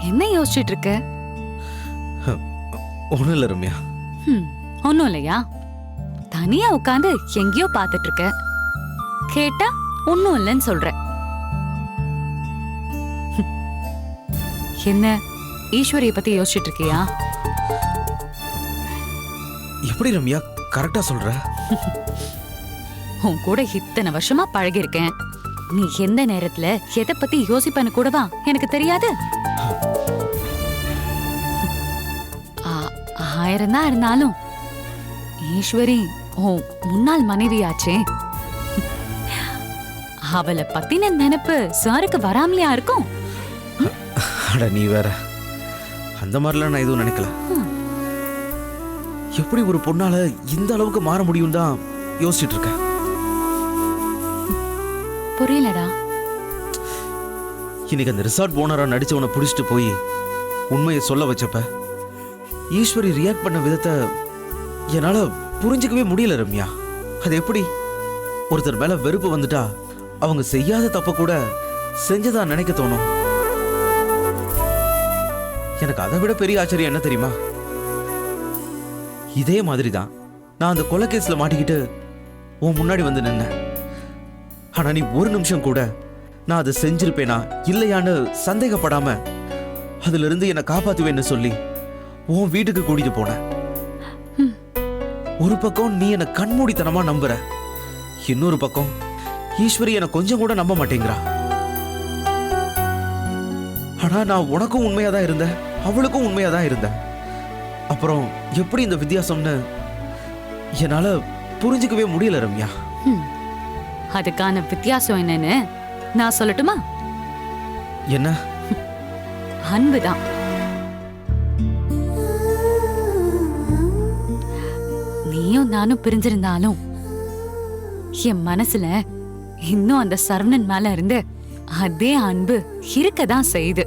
என்ன யோசிச்சுட்டு இருக்க? ஒண்ணும் இல்ல ரம்யா. ஒண்ணும் இல்லையா? தனியா உட்காந்து எங்கேயோ பாத்துட்டு இருக்க. கேட்டா ஒண்ணும் இல்லைன்னு சொல்ற. என்ன ஈஸ்வரிய பத்தி யோசிச்சுட்டு இருக்கியா? எப்படி ரம்யா கரெக்டா சொல்ற? உன் கூட இத்தனை வருஷமா பழகி இருக்கேன். நீ எந்த நேரத்துல எதை பத்தி யோசிப்பன்னு கூடவா எனக்கு தெரியாது? ஆயிரம் தான் இருந்தாலும் ஈஸ்வரி உன் முன்னாள் மனைவியாச்சே. அவளை பத்தின நினைப்பு சாருக்கு வராமலையா இருக்கும்? அட நீ வேற. அந்த மாதிரிலாம் நான் எதுவும் நினைக்கல. எப்படி ஒரு பொண்ணால இந்த அளவுக்கு மாற முடியும் தான் யோசிச்சுட்டு இருக்கேன். புரியலடா. இன்னைக்கு அந்த ரிசார்ட் ஓனரா நடிச்சவனை பிடிச்சிட்டு போய் உண்மையை சொல்ல வச்சப்ப ஈஸ்வரி ரியாக்ட் பண்ண விதத்தை என்னால புரிஞ்சுக்கவே முடியல ரம்யா. அது எப்படி ஒருத்தர் மேல வெறுப்பு வந்துட்டா அவங்க செய்யாத தப்ப கூட செஞ்சதா நினைக்க தோணும். எனக்கு அதை விட பெரிய ஆச்சரியம் என்ன தெரியுமா? இதே மாதிரிதான் நான் அந்த கொலை கேஸ்ல மாட்டிக்கிட்டு உன் முன்னாடி வந்து நின்னேன். ஆனா நீ ஒரு நிமிஷம் கூட நான் அதை செஞ்சிருப்பேனா இல்லையான்னு சந்தேகப்படாம அதுல இருந்து என்னை காப்பாத்துவேன்னு சொல்லி உன் வீட்டுக்கு கூட்டிட்டு போன. ஒரு பக்கம் நீ என்ன கண்மூடித்தனமா நம்புற, இன்னொரு பக்கம் ஈஸ்வரி என்ன கொஞ்சம் கூட நம்ப மாட்டேங்கிறா. ஆனா நான் உனக்கும் உண்மையாதான் இருந்தேன், அவளுக்கும் உண்மையாதான் இருந்தேன். அப்புறம் எப்படி இந்த வித்தியாசம்னு என்னால புரிஞ்சுக்கவே முடியல ரம்யா. அதுக்கான வித்தியாசம் என்னன்னு நான் சொல்லட்டுமா? என்ன? அன்புதான். நீயும் நானும் பிரிஞ்சிருந்தாலும் என் மனசுல இன்னும் அந்த சரவணன் மேல இருந்து அதே அன்பு இருக்கதான் செய்யுது.